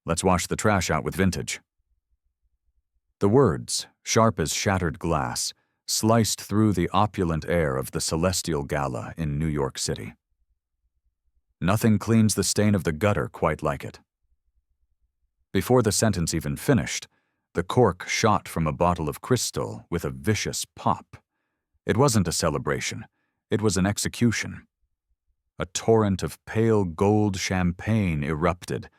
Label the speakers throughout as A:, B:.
A: Let's wash the trash out with vintage." The words, sharp as shattered glass, sliced through the opulent air of the Celestial Gala in New York City. Nothing cleans the stain of the gutter quite like it. Before the sentence even finished, the cork shot from a bottle of crystal with a vicious pop. It wasn't a celebration. It was an execution. A torrent of pale gold champagne erupted,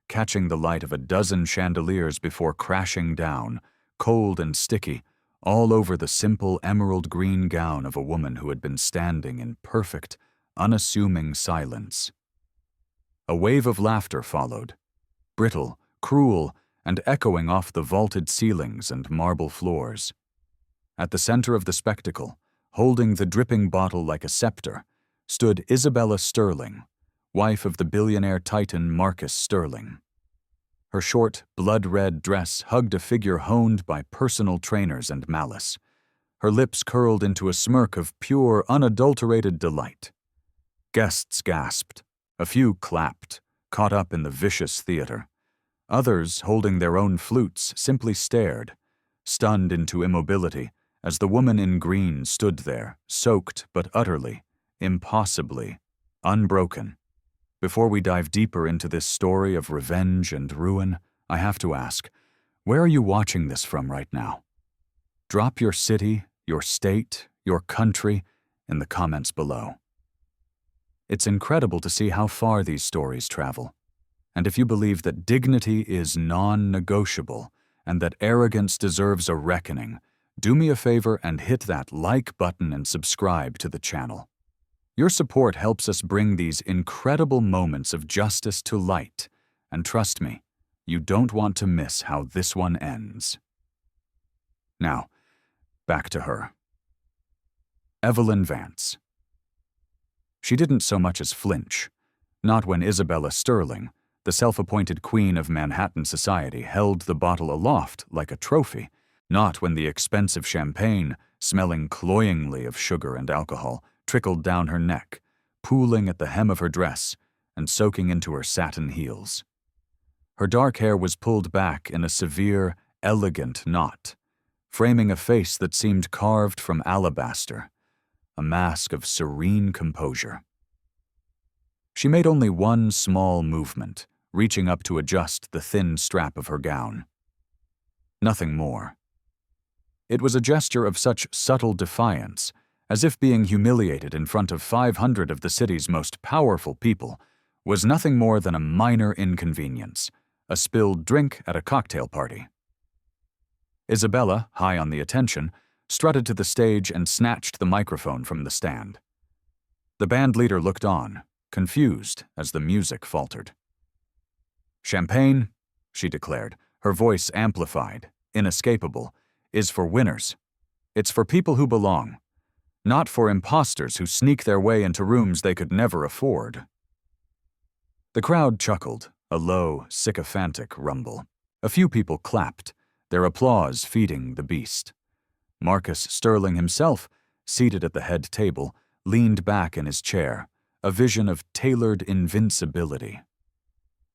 A: catching the light of a dozen chandeliers before crashing down, cold and sticky, all over the simple emerald green gown of a woman who had been standing in perfect, unassuming silence. A wave of laughter followed, brittle, cruel, and echoing off the vaulted ceilings and marble floors. At the center of the spectacle, holding the dripping bottle like a scepter, stood Isabella Sterling, wife of the billionaire titan Marcus Sterling. Her short, blood-red dress hugged a figure honed by personal trainers and malice. Her lips curled into a smirk of pure, unadulterated delight. Guests gasped. A few clapped, caught up in the vicious theater. Others, holding their own flutes, simply stared, stunned into immobility, as the woman in green stood there, soaked but utterly, impossibly, unbroken. Before we dive deeper into this story of revenge and ruin, I have to ask, where are you watching this from right now? Drop your city, your state, your country in the comments below. It's incredible to see how far these stories travel. And if you believe that dignity is non-negotiable and that arrogance deserves a reckoning, do me a favor and hit that like button and subscribe to the channel. Your support helps us bring these incredible moments of justice to light, and trust me, you don't want to miss how this one ends. Now, back to her. Evelyn Vance. She didn't so much as flinch, not when Isabella Sterling, the self-appointed queen of Manhattan society, held the bottle aloft like a trophy, not when the expensive champagne, smelling cloyingly of sugar and alcohol, trickled down her neck, pooling at the hem of her dress and soaking into her satin heels. Her dark hair was pulled back in a severe, elegant knot, framing a face that seemed carved from alabaster, a mask of serene composure. She made only one small movement, reaching up to adjust the thin strap of her gown. Nothing more. It was a gesture of such subtle defiance, as if being humiliated in front of 500 of the city's most powerful people was nothing more than a minor inconvenience, a spilled drink at a cocktail party. Isabella, high on the attention, strutted to the stage and snatched the microphone from the stand. The band leader looked on, confused as the music faltered. "Champagne," she declared, her voice amplified, inescapable, "is for winners. It's for people who belong. Not for imposters who sneak their way into rooms they could never afford." The crowd chuckled, a low, sycophantic rumble. A few people clapped, their applause feeding the beast. Marcus Sterling himself, seated at the head table, leaned back in his chair, a vision of tailored invincibility.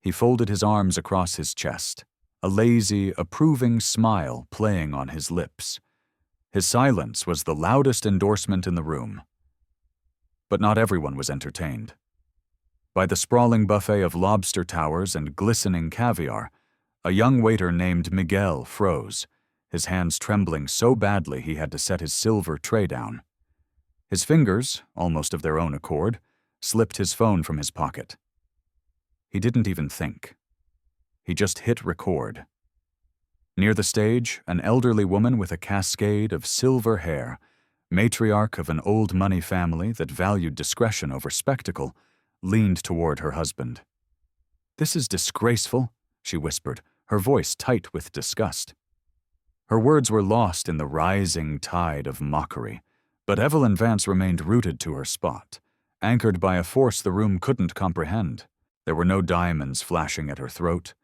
A: He folded his arms across his chest, a lazy, approving smile playing on his lips. His silence was the loudest endorsement in the room. But not everyone was entertained. By the sprawling buffet of lobster towers and glistening caviar, a young waiter named Miguel froze, his hands trembling so badly he had to set his silver tray down. His fingers, almost of their own accord, slipped his phone from his pocket. He didn't even think. He just hit record. Near the stage, an elderly woman with a cascade of silver hair, matriarch of an old money family that valued discretion over spectacle, leaned toward her husband. "This is disgraceful," she whispered, her voice tight with disgust. Her words were lost in the rising tide of mockery, but Evelyn Vance remained rooted to her spot, anchored by a force the room couldn't comprehend. There were no diamonds flashing at her throat,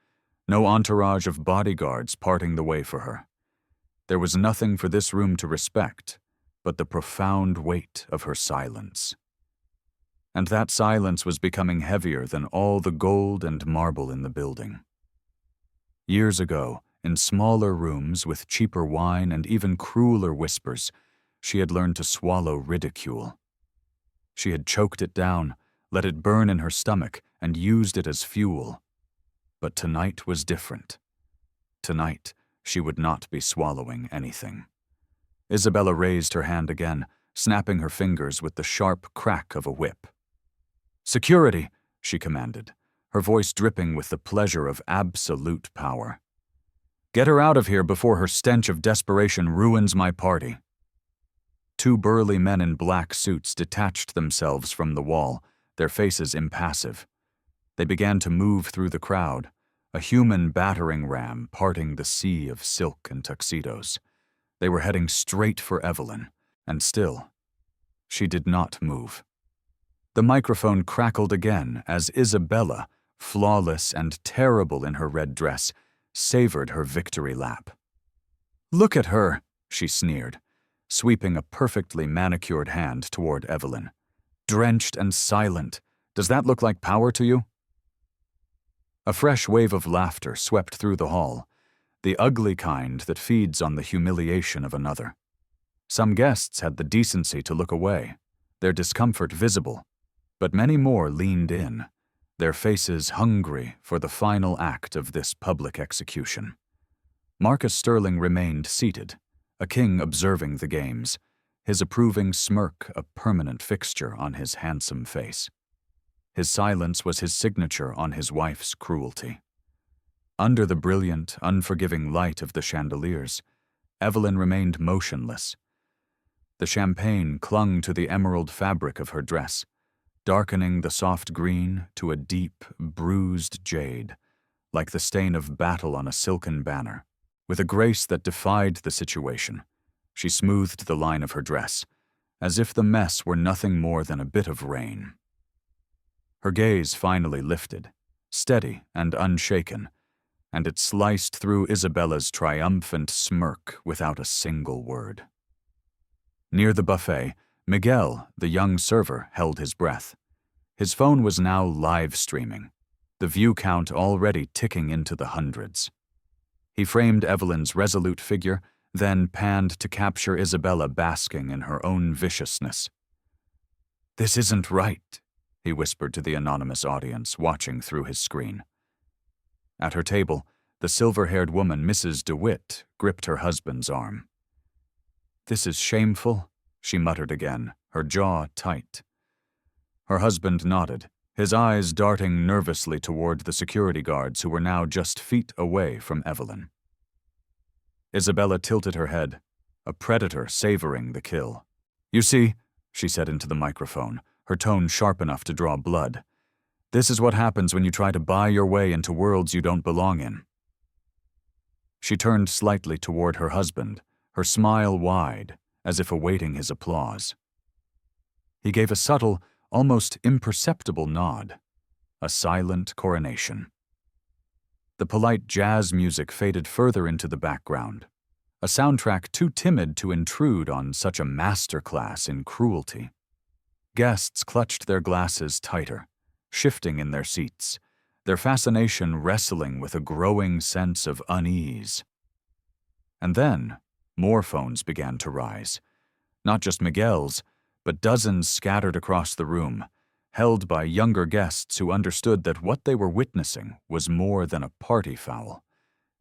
A: no entourage of bodyguards parting the way for her. There was nothing for this room to respect but the profound weight of her silence. And that silence was becoming heavier than all the gold and marble in the building. Years ago, in smaller rooms with cheaper wine and even crueler whispers, she had learned to swallow ridicule. She had choked it down, let it burn in her stomach, and used it as fuel. But tonight was different. Tonight, she would not be swallowing anything. Isabella raised her hand again, snapping her fingers with the sharp crack of a whip. "Security," she commanded, her voice dripping with the pleasure of absolute power. "Get her out of here before her stench of desperation ruins my party." Two burly men in black suits detached themselves from the wall, their faces impassive. They began to move through the crowd, a human battering ram parting the sea of silk and tuxedos. They were heading straight for Evelyn, and still, she did not move. The microphone crackled again as Isabella, flawless and terrible in her red dress, savored her victory lap. "Look at her," she sneered, sweeping a perfectly manicured hand toward Evelyn. "Drenched and silent. Does that look like power to you?" A fresh wave of laughter swept through the hall, the ugly kind that feeds on the humiliation of another. Some guests had the decency to look away, their discomfort visible, but many more leaned in, their faces hungry for the final act of this public execution. Marcus Sterling remained seated, a king observing the games, his approving smirk a permanent fixture on his handsome face. His silence was his signature on his wife's cruelty. Under the brilliant, unforgiving light of the chandeliers, Evelyn remained motionless. The champagne clung to the emerald fabric of her dress, darkening the soft green to a deep, bruised jade, like the stain of battle on a silken banner. With a grace that defied the situation, she smoothed the line of her dress, as if the mess were nothing more than a bit of rain. Her gaze finally lifted, steady and unshaken, and it sliced through Isabella's triumphant smirk without a single word. Near the buffet, Miguel, the young server, held his breath. His phone was now live streaming, the view count already ticking into the hundreds. He framed Evelyn's resolute figure, then panned to capture Isabella basking in her own viciousness. "This isn't right," he whispered to the anonymous audience watching through his screen. At her table, the silver-haired woman, Mrs. DeWitt, gripped her husband's arm. "This is shameful," she muttered again, her jaw tight. Her husband nodded, his eyes darting nervously toward the security guards who were now just feet away from Evelyn. Isabella tilted her head, a predator savoring the kill. "You see," she said into the microphone, her tone sharp enough to draw blood, "this is what happens when you try to buy your way into worlds you don't belong in." She turned slightly toward her husband, her smile wide, as if awaiting his applause. He gave a subtle, almost imperceptible nod, a silent coronation. The polite jazz music faded further into the background, a soundtrack too timid to intrude on such a masterclass in cruelty. Guests clutched their glasses tighter, shifting in their seats, their fascination wrestling with a growing sense of unease. And then, more phones began to rise, not just Miguel's, but dozens scattered across the room, held by younger guests who understood that what they were witnessing was more than a party foul.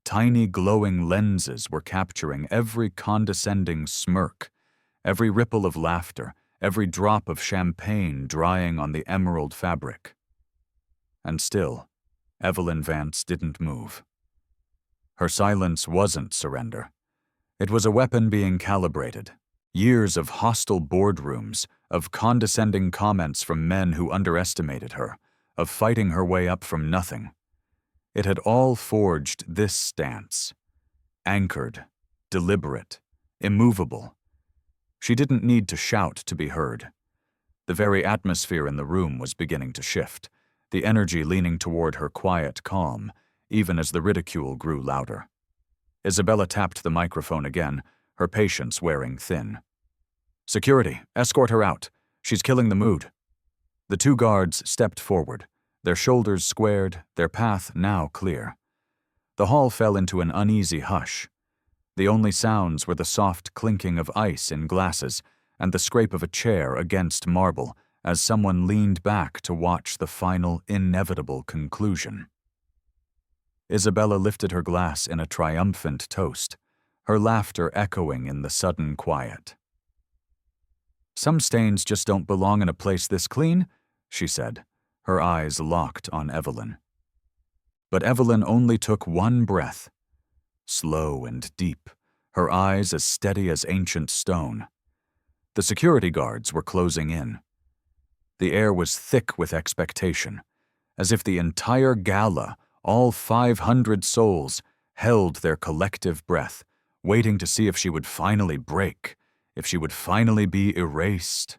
A: Tiny glowing lenses were capturing every condescending smirk, every ripple of laughter, every drop of champagne drying on the emerald fabric. And still, Evelyn Vance didn't move. Her silence wasn't surrender. It was a weapon being calibrated. Years of hostile boardrooms, of condescending comments from men who underestimated her, of fighting her way up from nothing. It had all forged this stance. Anchored, deliberate, immovable. She didn't need to shout to be heard. The very atmosphere in the room was beginning to shift, the energy leaning toward her quiet calm, even as the ridicule grew louder. Isabella tapped the microphone again, her patience wearing thin. "Security, escort her out. She's killing the mood." The two guards stepped forward, their shoulders squared, their path now clear. The hall fell into an uneasy hush. The only sounds were the soft clinking of ice in glasses and the scrape of a chair against marble as someone leaned back to watch the final, inevitable conclusion. Isabella lifted her glass in a triumphant toast, her laughter echoing in the sudden quiet. "Some stains just don't belong in a place this clean," she said, her eyes locked on Evelyn. But Evelyn only took one breath, slow and deep, her eyes as steady as ancient stone. The security guards were closing in. The air was thick with expectation, as if the entire gala, all 500 souls, held their collective breath, waiting to see if she would finally break, if she would finally be erased,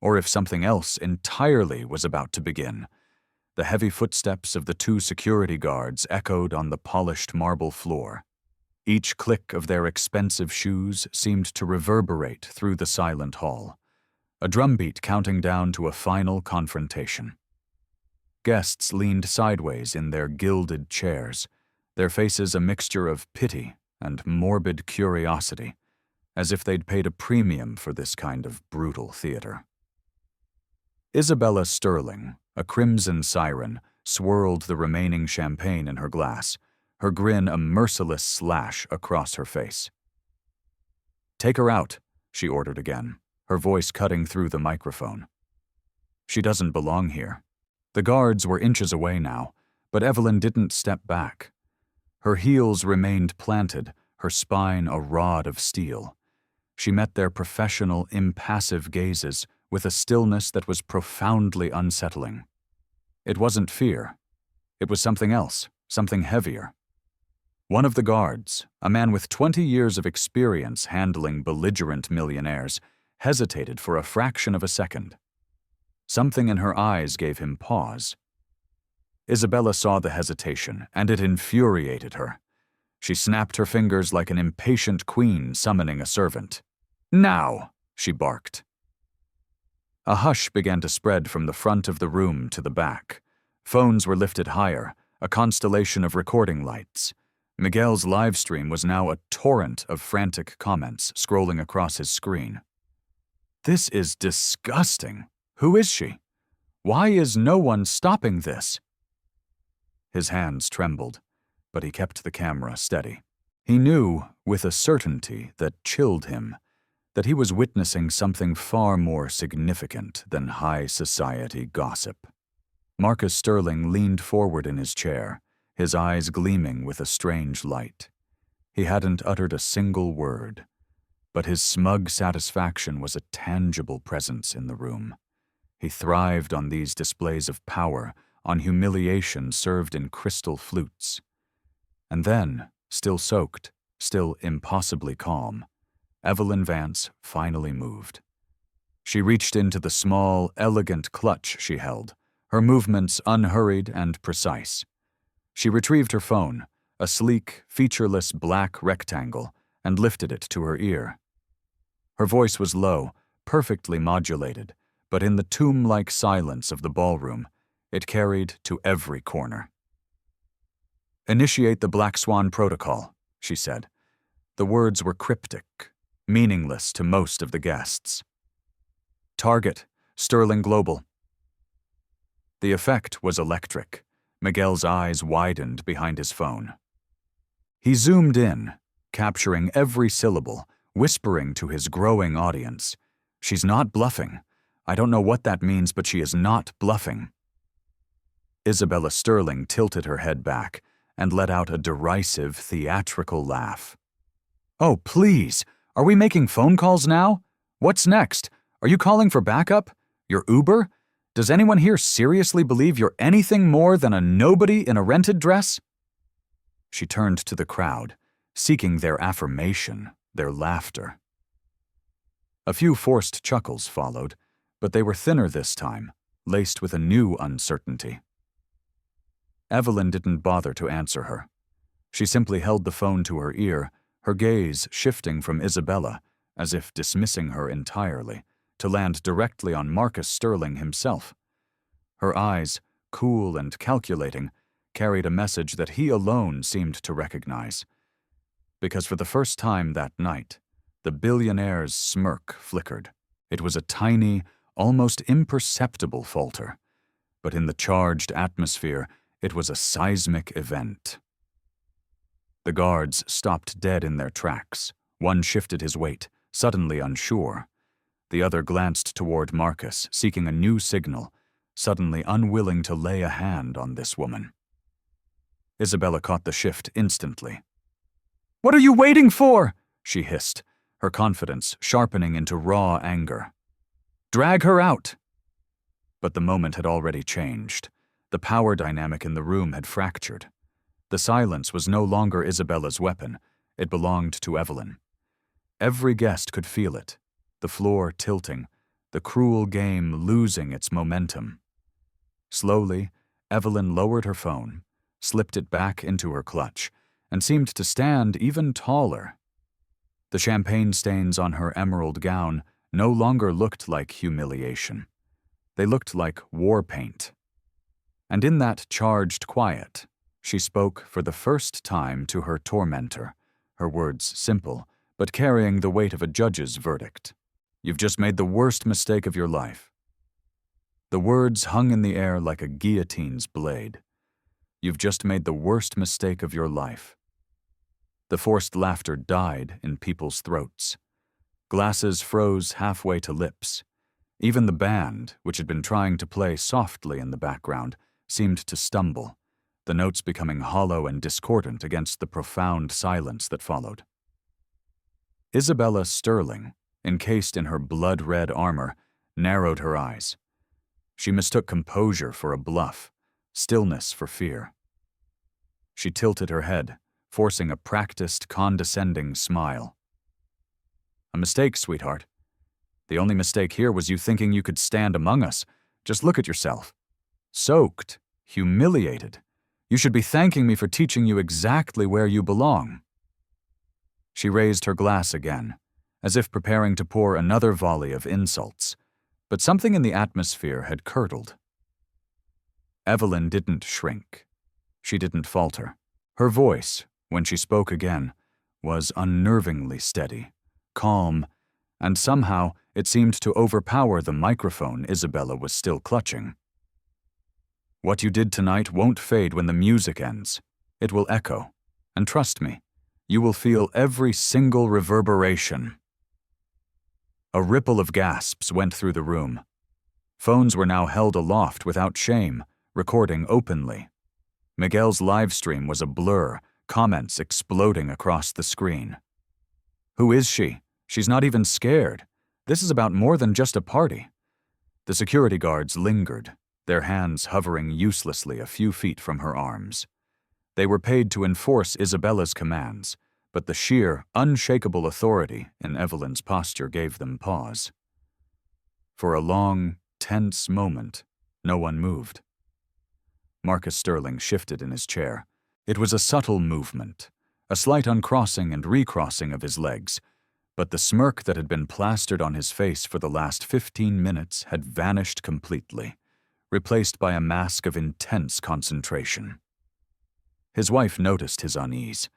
A: or if something else entirely was about to begin. The heavy footsteps of the 2 security guards echoed on the polished marble floor. Each click of their expensive shoes seemed to reverberate through the silent hall, a drumbeat counting down to a final confrontation. Guests leaned sideways in their gilded chairs, their faces a mixture of pity and morbid curiosity, as if they'd paid a premium for this kind of brutal theater. Isabella Sterling, a crimson siren, swirled the remaining champagne in her glass, her grin a merciless slash across her face. "Take her out," she ordered again, her voice cutting through the microphone. "She doesn't belong here." The guards were inches away now, but Evelyn didn't step back. Her heels remained planted, her spine a rod of steel. She met their professional, impassive gazes with a stillness that was profoundly unsettling. It wasn't fear. It was something else, something heavier. One of the guards, a man with 20 years of experience handling belligerent millionaires, hesitated for a fraction of a second. Something in her eyes gave him pause. Isabella saw the hesitation, and it infuriated her. She snapped her fingers like an impatient queen summoning a servant. "Now!" she barked. A hush began to spread from the front of the room to the back. Phones were lifted higher, a constellation of recording lights. Miguel's live stream was now a torrent of frantic comments scrolling across his screen. "This is disgusting. Who is she? Why is no one stopping this?" His hands trembled, but he kept the camera steady. He knew, with a certainty that chilled him, that he was witnessing something far more significant than high society gossip. Marcus Sterling leaned forward in his chair, his eyes gleaming with a strange light. He hadn't uttered a single word, but his smug satisfaction was a tangible presence in the room. He thrived on these displays of power, on humiliation served in crystal flutes. And then, still soaked, still impossibly calm, Evelyn Vance finally moved. She reached into the small, elegant clutch she held, her movements unhurried and precise. She retrieved her phone, a sleek, featureless black rectangle, and lifted it to her ear. Her voice was low, perfectly modulated, but in the tomb-like silence of the ballroom, it carried to every corner. "Initiate the Black Swan Protocol," she said. The words were cryptic, meaningless to most of the guests. "Target, Sterling Global." The effect was electric. Miguel's eyes widened behind his phone. He zoomed in, capturing every syllable, whispering to his growing audience, "She's not bluffing. I don't know what that means, but she is not bluffing." Isabella Sterling tilted her head back and let out a derisive, theatrical laugh. "Oh, please! Are we making phone calls now? What's next? Are you calling for backup? Your Uber? Does anyone here seriously believe you're anything more than a nobody in a rented dress?" She turned to the crowd, seeking their affirmation, their laughter. A few forced chuckles followed, but they were thinner this time, laced with a new uncertainty. Evelyn didn't bother to answer her. She simply held the phone to her ear, her gaze shifting from Isabella, as if dismissing her entirely, to land directly on Marcus Sterling himself. Her eyes, cool and calculating, carried a message that he alone seemed to recognize. Because for the first time that night, the billionaire's smirk flickered. It was a tiny, almost imperceptible falter, but in the charged atmosphere, it was a seismic event. The guards stopped dead in their tracks. One shifted his weight, suddenly unsure. The other glanced toward Marcus, seeking a new signal, suddenly unwilling to lay a hand on this woman. Isabella caught the shift instantly. "What are you waiting for?" she hissed, her confidence sharpening into raw anger. "Drag her out!" But the moment had already changed. The power dynamic in the room had fractured. The silence was no longer Isabella's weapon. It belonged to Evelyn. Every guest could feel it, the floor tilting, the cruel game losing its momentum. Slowly, Evelyn lowered her phone, slipped it back into her clutch, and seemed to stand even taller. The champagne stains on her emerald gown no longer looked like humiliation. They looked like war paint. And in that charged quiet, she spoke for the first time to her tormentor, her words simple, but carrying the weight of a judge's verdict. "You've just made the worst mistake of your life." The words hung in the air like a guillotine's blade. "You've just made the worst mistake of your life." The forced laughter died in people's throats. Glasses froze halfway to lips. Even the band, which had been trying to play softly in the background, seemed to stumble, the notes becoming hollow and discordant against the profound silence that followed. Isabella Sterling, encased in her blood-red armor, narrowed her eyes. She mistook composure for a bluff, stillness for fear. She tilted her head, forcing a practiced, condescending smile. "A mistake, sweetheart. The only mistake here was you thinking you could stand among us. Just look at yourself. Soaked, humiliated. You should be thanking me for teaching you exactly where you belong." She raised her glass again, as if preparing to pour another volley of insults, but something in the atmosphere had curdled. Evelyn didn't shrink. She didn't falter. Her voice, when she spoke again, was unnervingly steady, calm, and somehow it seemed to overpower the microphone Isabella was still clutching. "What you did tonight won't fade when the music ends. It will echo, and trust me, you will feel every single reverberation." A ripple of gasps went through the room. Phones were now held aloft without shame, recording openly. Miguel's live stream was a blur, comments exploding across the screen. "Who is she? She's not even scared. This is about more than just a party." The security guards lingered, their hands hovering uselessly a few feet from her arms. They were paid to enforce Isabella's commands, but the sheer, unshakable authority in Evelyn's posture gave them pause. For a long, tense moment, no one moved. Marcus Sterling shifted in his chair. It was a subtle movement, a slight uncrossing and recrossing of his legs, but the smirk that had been plastered on his face for the last 15 minutes had vanished completely, replaced by a mask of intense concentration. His wife noticed his unease,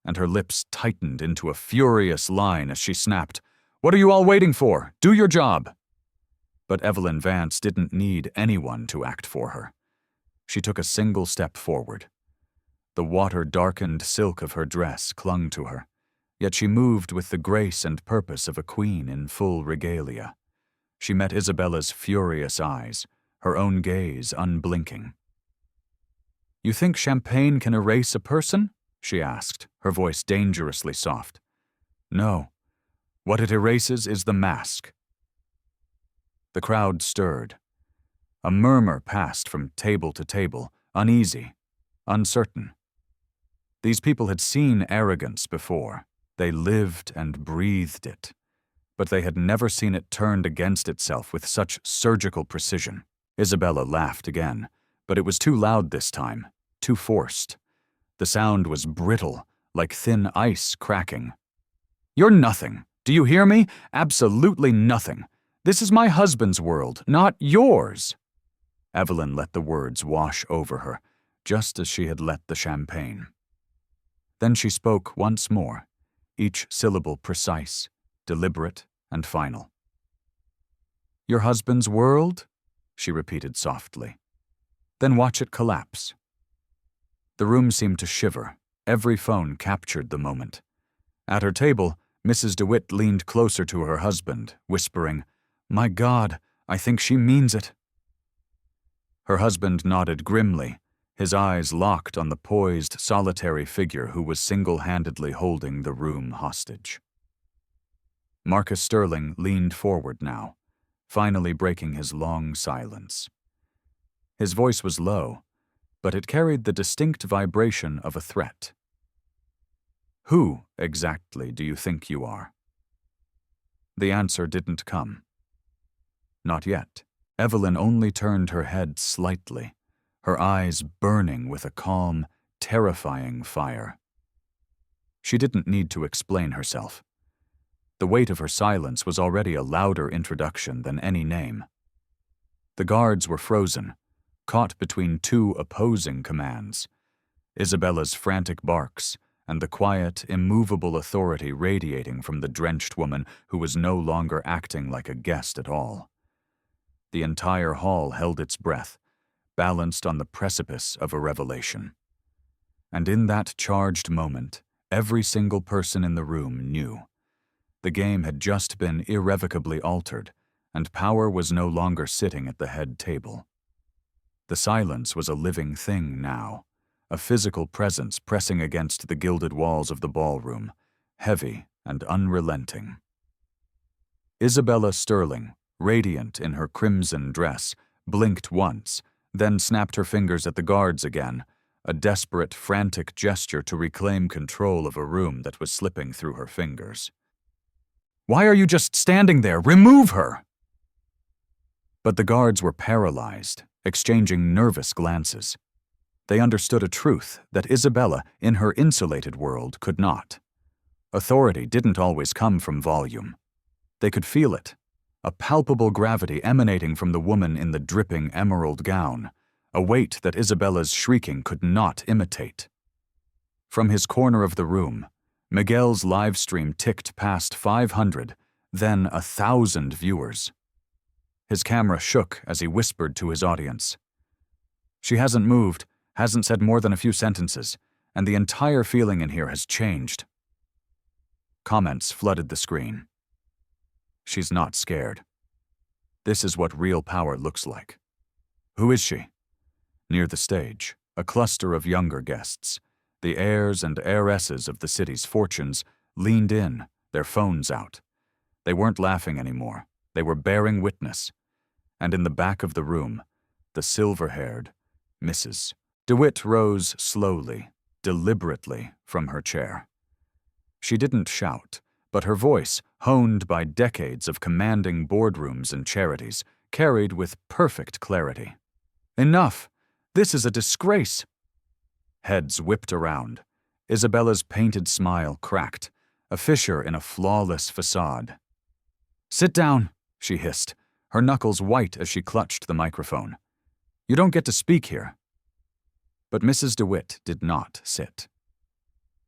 A: and her lips tightened into a furious line as she snapped, "What are you all waiting for? Do your job!" But Evelyn Vance didn't need anyone to act for her. She took a single step forward. The water-darkened silk of her dress clung to her, yet she moved with the grace and purpose of a queen in full regalia. She met Isabella's furious eyes, her own gaze unblinking. "You think champagne can erase a person?" she asked, her voice dangerously soft. "No. What it erases is the mask." The crowd stirred. A murmur passed from table to table, uneasy, uncertain. These people had seen arrogance before. They lived and breathed it. But they had never seen it turned against itself with such surgical precision. Isabella laughed again, but it was too loud this time, too forced. The sound was brittle, like thin ice cracking. "You're nothing. Do you hear me? Absolutely nothing. This is my husband's world, not yours." Evelyn let the words wash over her. just as she had let the champagne. Then she spoke once more, each syllable precise, deliberate, and final. "Your husband's world?" she repeated softly. "Then watch it collapse." The room seemed to shiver. Every phone captured the moment. At her table, Mrs. DeWitt leaned closer to her husband, whispering, "My God, I think she means it." Her husband nodded grimly, his eyes locked on the poised, solitary figure who was single-handedly holding the room hostage. Marcus Sterling leaned forward now, finally breaking his long silence. His voice was low, but it carried the distinct vibration of a threat. "Who, exactly, do you think you are?" The answer didn't come. Not yet. Evelyn only turned her head slightly, her eyes burning with a calm, terrifying fire. She didn't need to explain herself. The weight of her silence was already a louder introduction than any name. The guards were frozen, caught between two opposing commands, Isabella's frantic barks and the quiet, immovable authority radiating from the drenched woman who was no longer acting like a guest at all. The entire hall held its breath, balanced on the precipice of a revelation. And in that charged moment, every single person in the room knew. The game had just been irrevocably altered, and power was no longer sitting at the head table. The silence was a living thing now, a physical presence pressing against the gilded walls of the ballroom, heavy and unrelenting. Isabella Sterling, radiant in her crimson dress, blinked once, then snapped her fingers at the guards again, a desperate, frantic gesture to reclaim control of a room that was slipping through her fingers. "Why are you just standing there? Remove her!" But the guards were paralyzed, exchanging nervous glances. They understood a truth that Isabella, in her insulated world, could not. Authority didn't always come from volume. They could feel it, a palpable gravity emanating from the woman in the dripping emerald gown, a weight that Isabella's shrieking could not imitate. From his corner of the room, Miguel's live stream ticked past 500, then 1,000 viewers. His camera shook as he whispered to his audience. "She hasn't moved, hasn't said more than a few sentences, and the entire feeling in here has changed." Comments flooded the screen. "She's not scared. This is what real power looks like. Who is she?" Near the stage, a cluster of younger guests, the heirs and heiresses of the city's fortunes, leaned in, their phones out. They weren't laughing anymore. They were bearing witness. And in the back of the room, the silver-haired Mrs. DeWitt rose slowly, deliberately from her chair. She didn't shout, but her voice, honed by decades of commanding boardrooms and charities, carried with perfect clarity. "Enough! This is a disgrace!" Heads whipped around. Isabella's painted smile cracked, a fissure in a flawless facade. "Sit down," she hissed, her knuckles white as she clutched the microphone. "You don't get to speak here." But Mrs. DeWitt did not sit.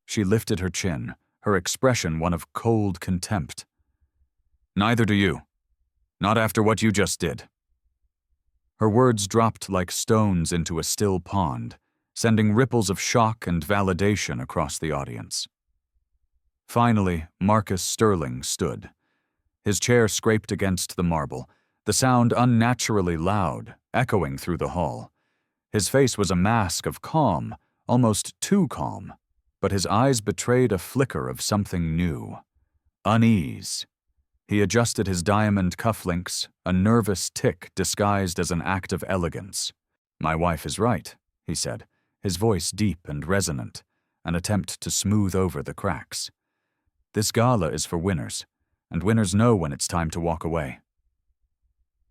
A: She lifted her chin, her expression one of cold contempt. "Neither do you. Not after what you just did." Her words dropped like stones into a still pond, sending ripples of shock and validation across the audience. Finally, Marcus Sterling stood. His chair scraped against the marble, the sound unnaturally loud, echoing through the hall. His face was a mask of calm, almost too calm, but his eyes betrayed a flicker of something new. Unease. He adjusted his diamond cufflinks, a nervous tick disguised as an act of elegance. "My wife is right," he said, his voice deep and resonant, an attempt to smooth over the cracks. "This gala is for winners, and winners know when it's time to walk away."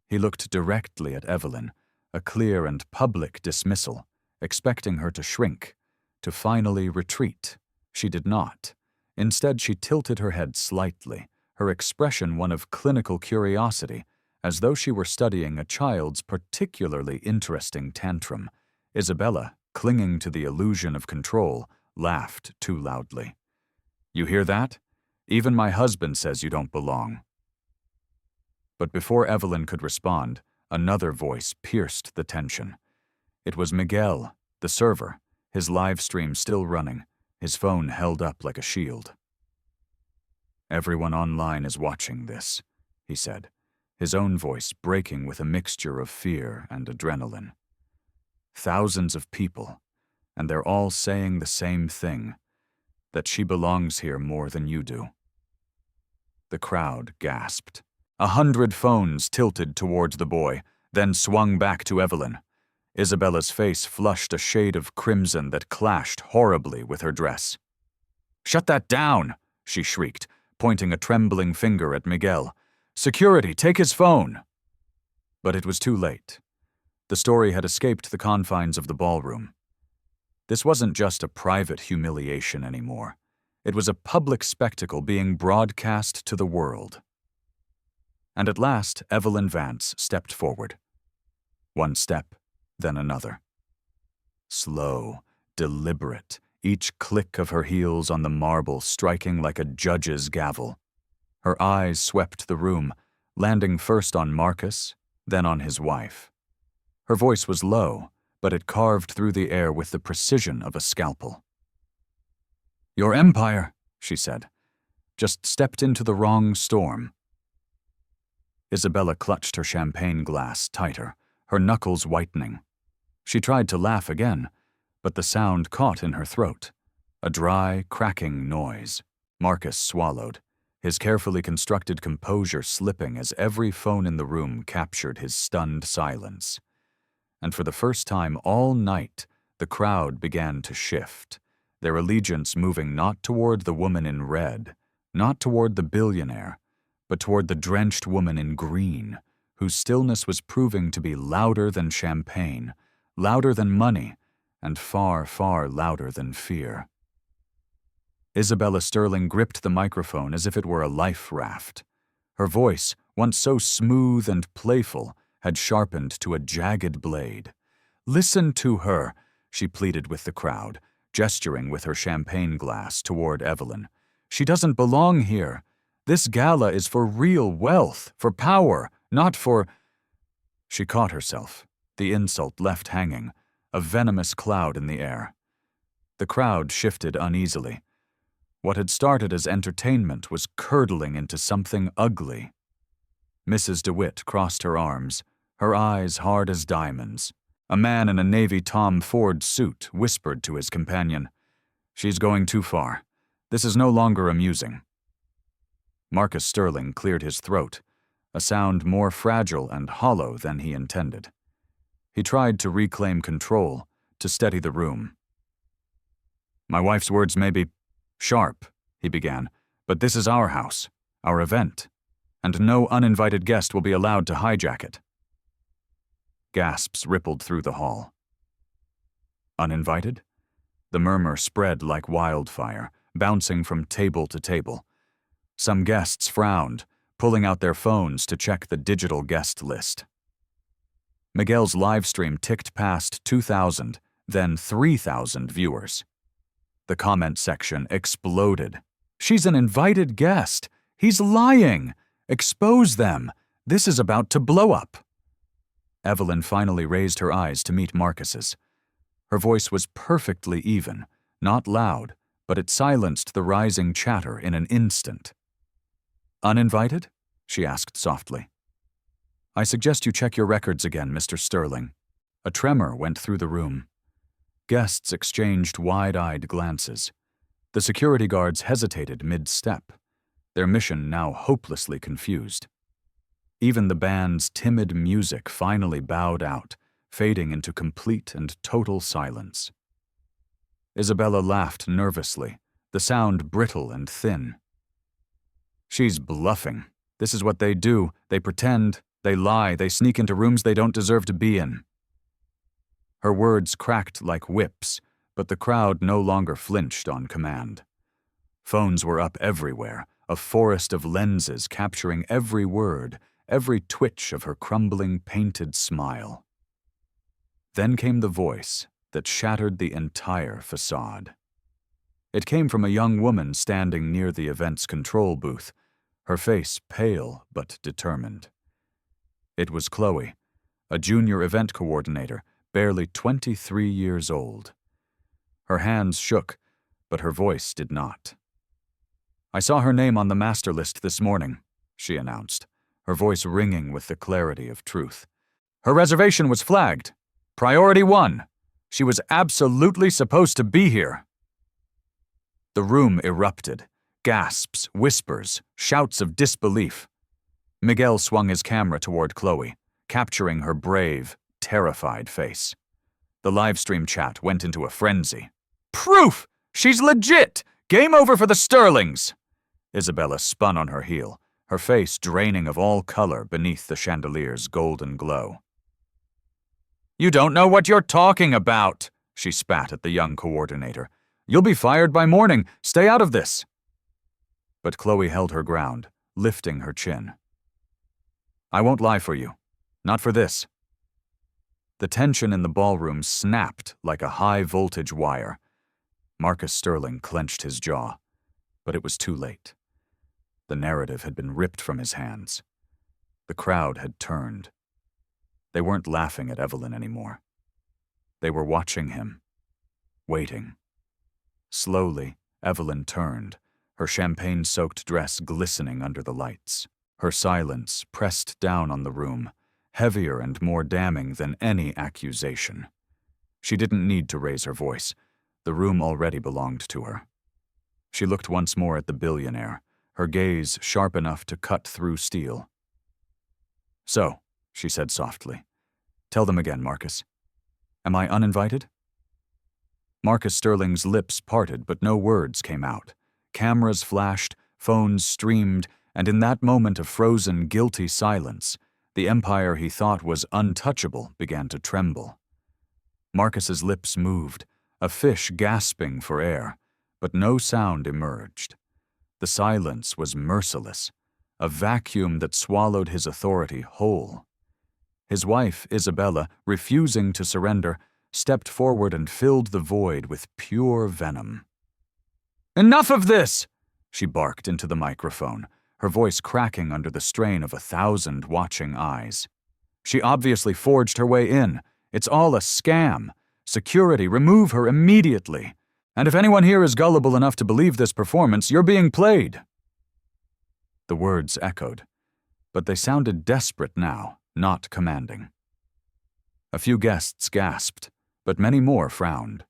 A: He looked directly at Evelyn, a clear and public dismissal, expecting her to shrink, to finally retreat. She did not. Instead, she tilted her head slightly, her expression one of clinical curiosity, as though she were studying a child's particularly interesting tantrum. Isabella clinging to the illusion of control, laughed too loudly. "You hear that? Even my husband says you don't belong." But before Evelyn could respond, another voice pierced the tension. It was Miguel, the server, his live stream still running, his phone held up like a shield. "Everyone online is watching this," he said, his own voice breaking with a mixture of fear and adrenaline. "Thousands of people, and they're all saying the same thing, that she belongs here more than you do." The crowd gasped. 100 phones tilted towards the boy, then swung back to Evelyn. Isabella's face flushed a shade of crimson that clashed horribly with her dress. "Shut that down!" she shrieked, pointing a trembling finger at Miguel. "Security, take his phone!" But it was too late. The story had escaped the confines of the ballroom. This wasn't just a private humiliation anymore. It was a public spectacle being broadcast to the world. And at last, Evelyn Vance stepped forward. One step, then another. Slow, deliberate, each click of her heels on the marble striking like a judge's gavel. Her eyes swept the room, landing first on Marcus, then on his wife. Her voice was low, but it carved through the air with the precision of a scalpel. "Your empire," she said, "just stepped into the wrong storm." Isabella clutched her champagne glass tighter, her knuckles whitening. She tried to laugh again, but the sound caught in her throat. A dry, cracking noise. Marcus swallowed, his carefully constructed composure slipping as every phone in the room captured his stunned silence. And for the first time all night, the crowd began to shift, their allegiance moving not toward the woman in red, not toward the billionaire, but toward the drenched woman in green, whose stillness was proving to be louder than champagne, louder than money, and far, far louder than fear. Isabella Sterling gripped the microphone as if it were a life raft. Her voice, once so smooth and playful, had sharpened to a jagged blade. "Listen to her," she pleaded with the crowd, gesturing with her champagne glass toward Evelyn. "She doesn't belong here. This gala is for real wealth, for power, not for—" She caught herself, the insult left hanging, a venomous cloud in the air. The crowd shifted uneasily. What had started as entertainment was curdling into something ugly. Mrs. DeWitt crossed her arms, her eyes hard as diamonds. A man in a navy Tom Ford suit whispered to his companion, "She's going too far. This is no longer amusing." Marcus Sterling cleared his throat, a sound more fragile and hollow than he intended. He tried to reclaim control, to steady the room. "My wife's words may be sharp," he began, "but this is our house, our event, and no uninvited guest will be allowed to hijack it." Gasps rippled through the hall. Uninvited? The murmur spread like wildfire, bouncing from table to table. Some guests frowned, pulling out their phones to check the digital guest list. Miguel's livestream ticked past 2,000, then 3,000 viewers. The comment section exploded. "She's an invited guest. He's lying. Expose them. This is about to blow up." Evelyn finally raised her eyes to meet Marcus's. Her voice was perfectly even, not loud, but it silenced the rising chatter in an instant. "Uninvited?" she asked softly. "I suggest you check your records again, Mr. Sterling." A tremor went through the room. Guests exchanged wide-eyed glances. The security guards hesitated mid-step, their mission now hopelessly confused. Even the band's timid music finally bowed out, fading into complete and total silence. Isabella laughed nervously, the sound brittle and thin. "She's bluffing. This is what they do. They pretend, they lie, they sneak into rooms they don't deserve to be in." Her words cracked like whips, but the crowd no longer flinched on command. Phones were up everywhere, a forest of lenses capturing every word, every twitch of her crumbling, painted smile. Then came the voice, that shattered the entire facade. It came from a young woman standing near the event's control booth, her face pale but determined. It was Chloe, a junior event coordinator, barely 23 years old. Her hands shook, but her voice did not. "I saw her name on the master list this morning," she announced, her voice ringing with the clarity of truth. "Her reservation was flagged. Priority 1. She was absolutely supposed to be here." The room erupted. Gasps, whispers, shouts of disbelief. Miguel swung his camera toward Chloe, capturing her brave, terrified face. The livestream chat went into a frenzy. "Proof! She's legit! Game over for the Sterlings!" Isabella spun on her heel, her face draining of all color beneath the chandelier's golden glow. "You don't know what you're talking about," she spat at the young coordinator. "You'll be fired by morning. Stay out of this." But Chloe held her ground, lifting her chin. "I won't lie for you. Not for this." The tension in the ballroom snapped like a high-voltage wire. Marcus Sterling clenched his jaw, but it was too late. The narrative had been ripped from his hands. The crowd had turned. They weren't laughing at Evelyn anymore. They were watching him, waiting. Slowly, Evelyn turned, her champagne-soaked dress glistening under the lights. Her silence pressed down on the room, heavier and more damning than any accusation. She didn't need to raise her voice. The room already belonged to her. She looked once more at the billionaire, her gaze sharp enough to cut through steel. "So," she said softly, "tell them again, Marcus. Am I uninvited?" Marcus Sterling's lips parted, but no words came out. Cameras flashed, phones streamed, and in that moment of frozen, guilty silence, the empire he thought was untouchable began to tremble. Marcus's lips moved, a fish gasping for air, but no sound emerged. The silence was merciless, a vacuum that swallowed his authority whole. His wife, Isabella, refusing to surrender, stepped forward and filled the void with pure venom. "Enough of this!" she barked into the microphone, her voice cracking under the strain of 1,000 watching eyes. "She obviously forged her way in. It's all a scam. Security, remove her immediately. And if anyone here is gullible enough to believe this performance, you're being played." The words echoed, but they sounded desperate now, not commanding. A few guests gasped, but many more frowned.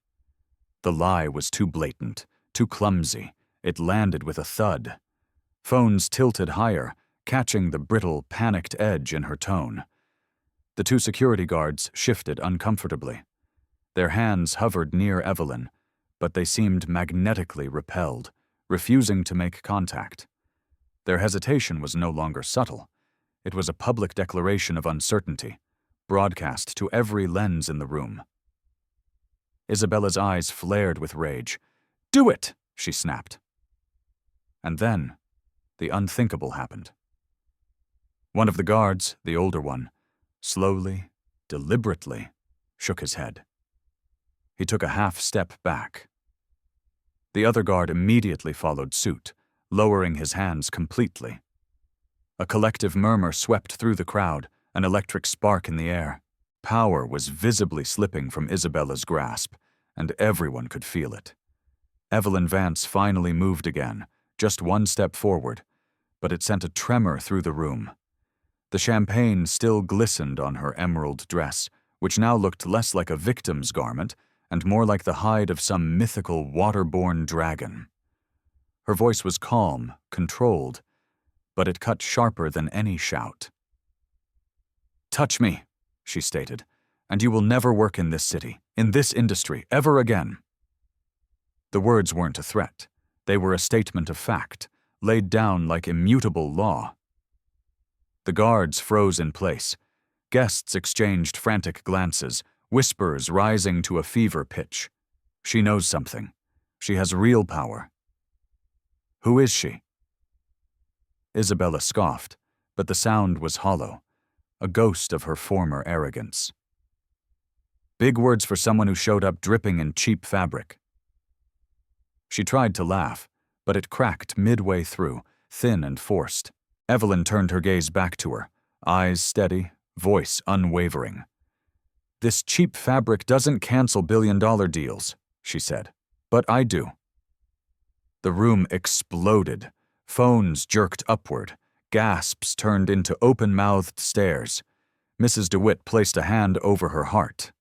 A: The lie was too blatant, too clumsy. It landed with a thud. Phones tilted higher, catching the brittle, panicked edge in her tone. The two security guards shifted uncomfortably. Their hands hovered near Evelyn, but they seemed magnetically repelled, refusing to make contact. Their hesitation was no longer subtle. It was a public declaration of uncertainty, broadcast to every lens in the room. Isabella's eyes flared with rage. "Do it!" she snapped. And then, the unthinkable happened. One of the guards, the older one, slowly, deliberately, shook his head. He took a half-step back. The other guard immediately followed suit, lowering his hands completely. A collective murmur swept through the crowd, an electric spark in the air. Power was visibly slipping from Isabella's grasp, and everyone could feel it. Evelyn Vance finally moved again, just one step forward, but it sent a tremor through the room. The champagne still glistened on her emerald dress, which now looked less like a victim's garment and more like the hide of some mythical water-borne dragon. Her voice was calm, controlled, but it cut sharper than any shout. "Touch me," she stated, "and you will never work in this city, in this industry, ever again." The words weren't a threat. They were a statement of fact, laid down like immutable law. The guards froze in place. Guests exchanged frantic glances, whispers rising to a fever pitch. She knows something. She has real power. Who is she? Isabella scoffed, but the sound was hollow, a ghost of her former arrogance. Big words for someone who showed up dripping in cheap fabric. She tried to laugh, but it cracked midway through, thin and forced. Evelyn turned her gaze back to her, eyes steady, voice unwavering. "This cheap fabric doesn't cancel billion-dollar deals," she said. "But I do." The room exploded. Phones jerked upward. Gasps turned into open-mouthed stares. Mrs. DeWitt placed a hand over her heart.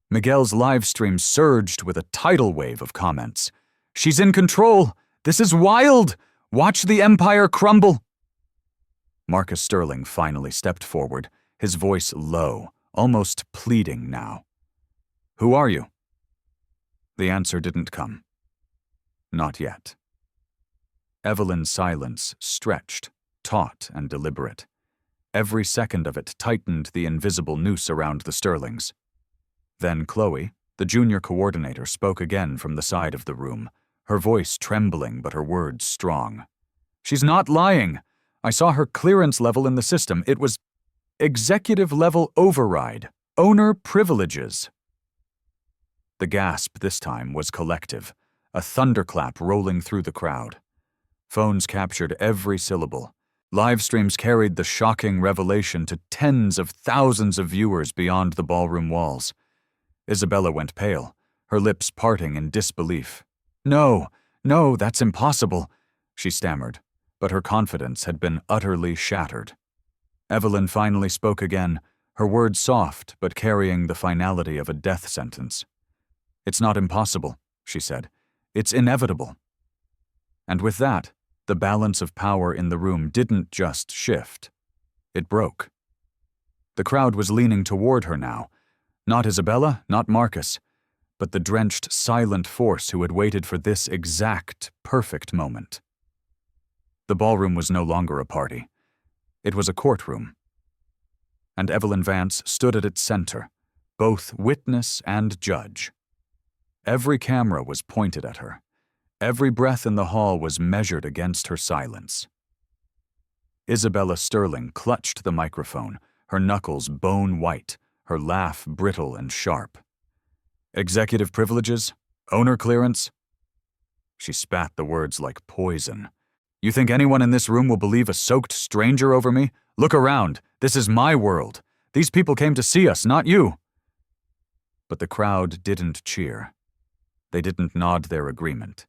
A: Miguel's live stream surged with a tidal wave of comments. "She's in control! This is wild! Watch the empire crumble!" Marcus Sterling finally stepped forward, his voice low, almost pleading now. "Who are you?" The answer didn't come. Not yet. Evelyn's silence stretched, taut and deliberate. Every second of it tightened the invisible noose around the Sterlings. Then Chloe, the junior coordinator, spoke again from the side of the room, her voice trembling but her words strong. "She's not lying. I saw her clearance level in the system. It was executive level override, owner privileges." The gasp this time was collective, a thunderclap rolling through the crowd. Phones captured every syllable. Live streams carried the shocking revelation to tens of thousands of viewers beyond the ballroom walls. Isabella went pale, her lips parting in disbelief. No, that's impossible," she stammered, but her confidence had been utterly shattered. Evelyn finally spoke again, her words soft but carrying the finality of a death sentence. "It's not impossible," she said. "It's inevitable." And with that, the balance of power in the room didn't just shift. It broke. The crowd was leaning toward her now. Not Isabella, not Marcus, but the drenched, silent force who had waited for this exact, perfect moment. The ballroom was no longer a party. It was a courtroom. And Evelyn Vance stood at its center, both witness and judge. Every camera was pointed at her. Every breath in the hall was measured against her silence. Isabella Sterling clutched the microphone, her knuckles bone white, her laugh brittle and sharp. "Executive privileges? Owner clearance?" She spat the words like poison. "You think anyone in this room will believe a soaked stranger over me? Look around. This is my world. These people came to see us, not you." But the crowd didn't cheer. They didn't nod their agreement.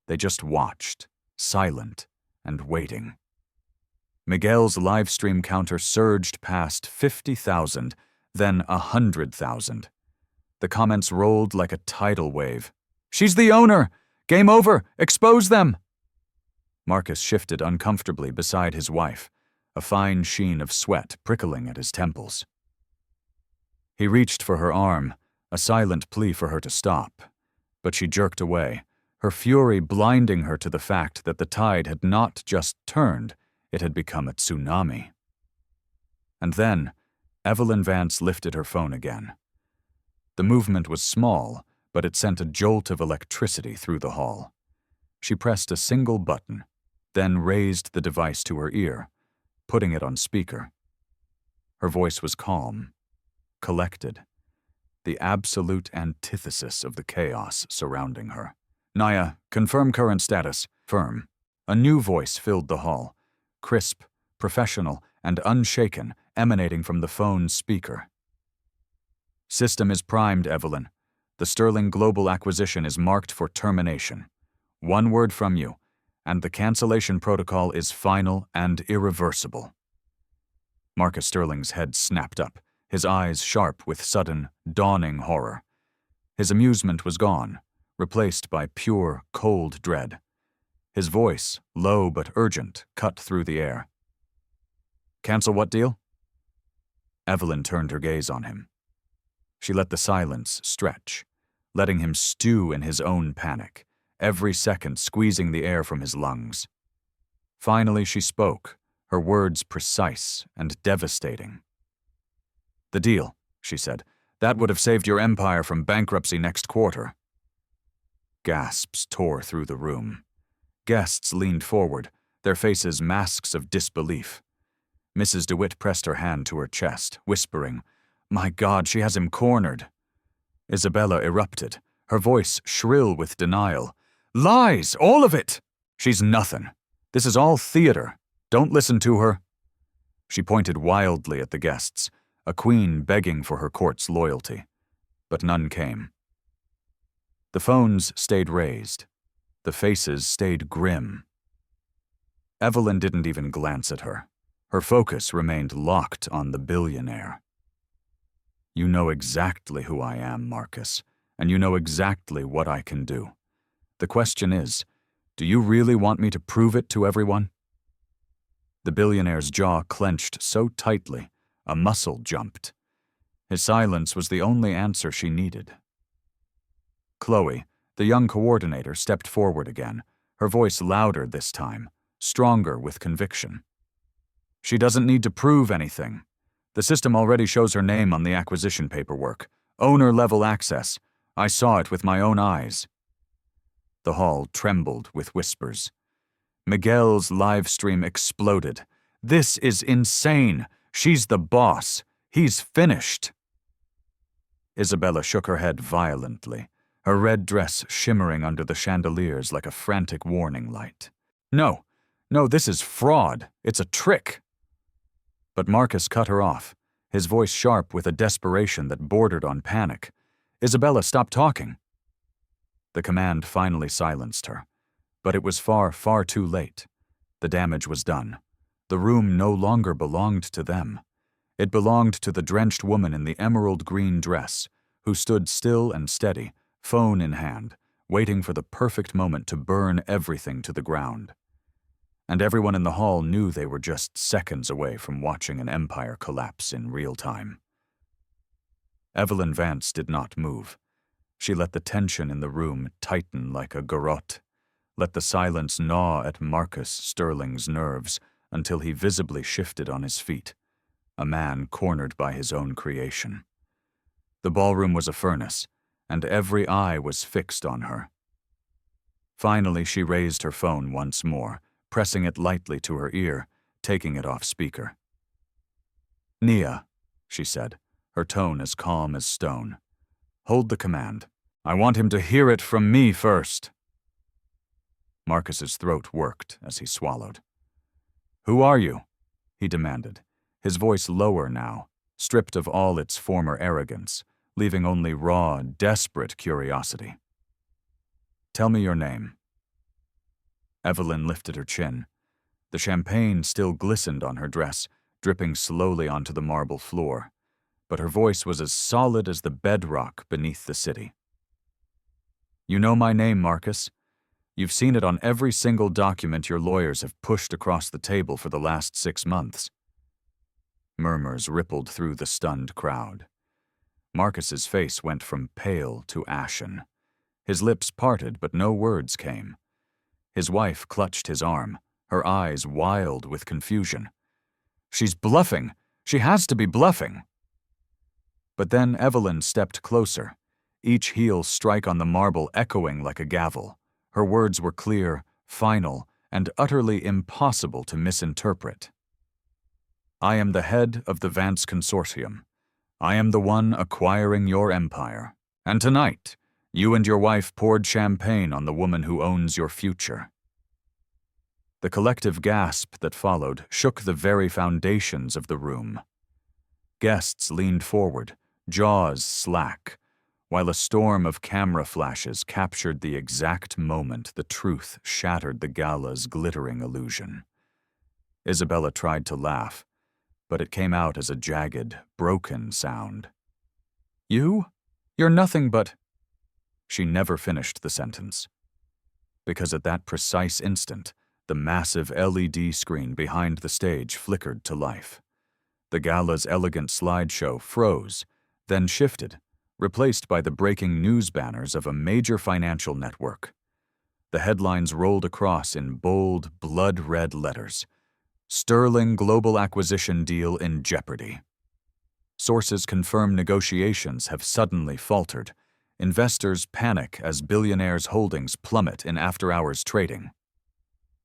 A: They just watched, silent and waiting. Miguel's live stream counter surged past 50,000, then 100,000. The comments rolled like a tidal wave. "She's the owner! Game over! Expose them!" Marcus shifted uncomfortably beside his wife, a fine sheen of sweat prickling at his temples. He reached for her arm, a silent plea for her to stop, but she jerked away, her fury blinding her to the fact that the tide had not just turned, it had become a tsunami. And then, Evelyn Vance lifted her phone again. The movement was small, but it sent a jolt of electricity through the hall. She pressed a single button, then raised the device to her ear, putting it on speaker. Her voice was calm, collected, the absolute antithesis of the chaos surrounding her. "Naya, confirm current status." "Firm." A new voice filled the hall, crisp, professional, and unshaken, emanating from the phone's speaker. "System is primed, Evelyn. The Sterling Global acquisition is marked for termination. One word from you, and the cancellation protocol is final and irreversible." Marcus Sterling's head snapped up, his eyes sharp with sudden, dawning horror. His amusement was gone, replaced by pure, cold dread. His voice, low but urgent, cut through the air. "Cancel what deal?" Evelyn turned her gaze on him. She let the silence stretch, letting him stew in his own panic, every second squeezing the air from his lungs. Finally she spoke, her words precise and devastating. "The deal," she said. "That would have saved your empire from bankruptcy next quarter." Gasps tore through the room. Guests leaned forward, their faces masks of disbelief. Mrs. DeWitt pressed her hand to her chest, whispering, My God, she has him cornered. Isabella erupted, her voice shrill with denial. Lies, all of it! She's nothing. This is all theater. Don't listen to her. She pointed wildly at the guests, a queen begging for her court's loyalty. But none came. The phones stayed raised. The faces stayed grim. Evelyn didn't even glance at her. Her focus remained locked on the billionaire. You know exactly who I am, Marcus, and you know exactly what I can do. The question is, do you really want me to prove it to everyone? The billionaire's jaw clenched so tightly, a muscle jumped. His silence was the only answer she needed. Chloe, the young coordinator, stepped forward again, her voice louder this time, stronger with conviction. She doesn't need to prove anything. The system already shows her name on the acquisition paperwork. Owner-level access. I saw it with my own eyes. The hall trembled with whispers. Miguel's live stream exploded. This is insane. She's the boss. He's finished. Isabella shook her head violently, her red dress shimmering under the chandeliers like a frantic warning light. No, this is fraud. It's a trick. But Marcus cut her off, his voice sharp with a desperation that bordered on panic. Isabella, stop talking. The command finally silenced her, but it was far, far too late. The damage was done. The room no longer belonged to them. It belonged to the drenched woman in the emerald green dress, who stood still and steady, phone in hand, waiting for the perfect moment to burn everything to the ground. And everyone in the hall knew they were just seconds away from watching an empire collapse in real time. Evelyn Vance did not move. She let the tension in the room tighten like a garrote, let the silence gnaw at Marcus Sterling's nerves until he visibly shifted on his feet, a man cornered by his own creation. The ballroom was a furnace, and every eye was fixed on her. Finally, she raised her phone once more, pressing it lightly to her ear, taking it off speaker. Nia, she said, her tone as calm as stone. Hold the command. I want him to hear it from me first. Marcus's throat worked as he swallowed. Who are you? He demanded, his voice lower now, stripped of all its former arrogance, leaving only raw, desperate curiosity. Tell me your name. Evelyn lifted her chin. The champagne still glistened on her dress, dripping slowly onto the marble floor, but her voice was as solid as the bedrock beneath the city. You know my name, Marcus. You've seen it on every single document your lawyers have pushed across the table for the last 6 months. Murmurs rippled through the stunned crowd. Marcus's face went from pale to ashen. His lips parted, but no words came. His wife clutched his arm, her eyes wild with confusion. She's bluffing. She has to be bluffing. But then Evelyn stepped closer, each heel strike on the marble echoing like a gavel. Her words were clear, final, and utterly impossible to misinterpret. I am the head of the Vance Consortium. I am the one acquiring your empire. And tonight, you and your wife poured champagne on the woman who owns your future. The collective gasp that followed shook the very foundations of the room. Guests leaned forward, jaws slack, while a storm of camera flashes captured the exact moment the truth shattered the gala's glittering illusion. Isabella tried to laugh, but it came out as a jagged, broken sound. You? You're nothing but... She never finished the sentence. Because at that precise instant, the massive LED screen behind the stage flickered to life. The gala's elegant slideshow froze, then shifted, replaced by the breaking news banners of a major financial network. The headlines rolled across in bold, blood-red letters. Sterling Global Acquisition Deal in Jeopardy. Sources confirm negotiations have suddenly faltered. Investors panic as Billionaire's holdings plummet in after-hours trading.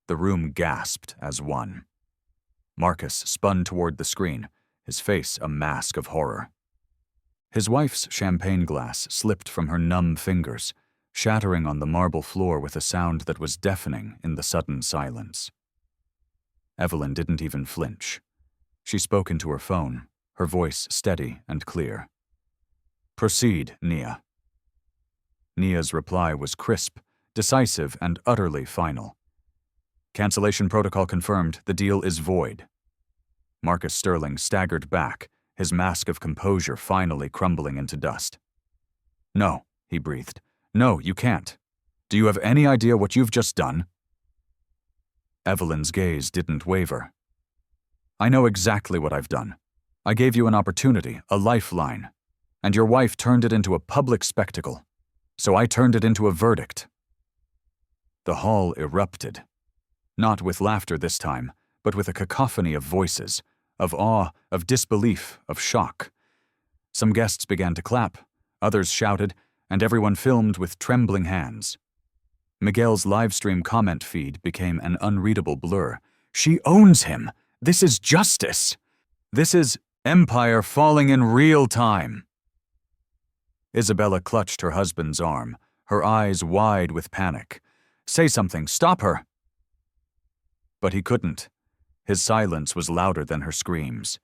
A: The room gasped as one. Marcus spun toward the screen, his face a mask of horror. His wife's champagne glass slipped from her numb fingers, shattering on the marble floor with a sound that was deafening in the sudden silence. Evelyn didn't even flinch. She spoke into her phone, her voice steady and clear. "Proceed, Nia." Nia's reply was crisp, decisive, and utterly final. "Cancellation protocol confirmed. The deal is void." Marcus Sterling staggered back, his mask of composure finally crumbling into dust. "No," he breathed. "No, you can't. Do you have any idea what you've just done?" Evelyn's gaze didn't waver. "I know exactly what I've done. I gave you an opportunity, a lifeline, and your wife turned it into a public spectacle. So I turned it into a verdict." The hall erupted. Not with laughter this time, but with a cacophony of voices, of awe, of disbelief, of shock. Some guests began to clap, others shouted, and everyone filmed with trembling hands. Miguel's livestream comment feed became an unreadable blur. "She owns him! This is justice! This is empire falling in real time!" Isabella clutched her husband's arm, her eyes wide with panic. "Say something, stop her!" But he couldn't. His silence was louder than her screams.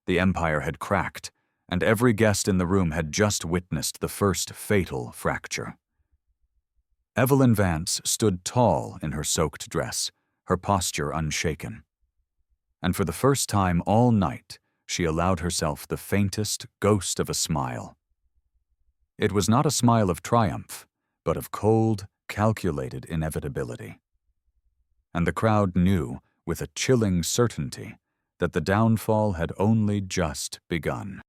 A: The empire had cracked, and every guest in the room had just witnessed the first fatal fracture. Evelyn Vance stood tall in her soaked dress, her posture unshaken. And for the first time all night, she allowed herself the faintest ghost of a smile. It was not a smile of triumph, but of cold, calculated inevitability. And the crowd knew, with a chilling certainty, that the downfall had only just begun.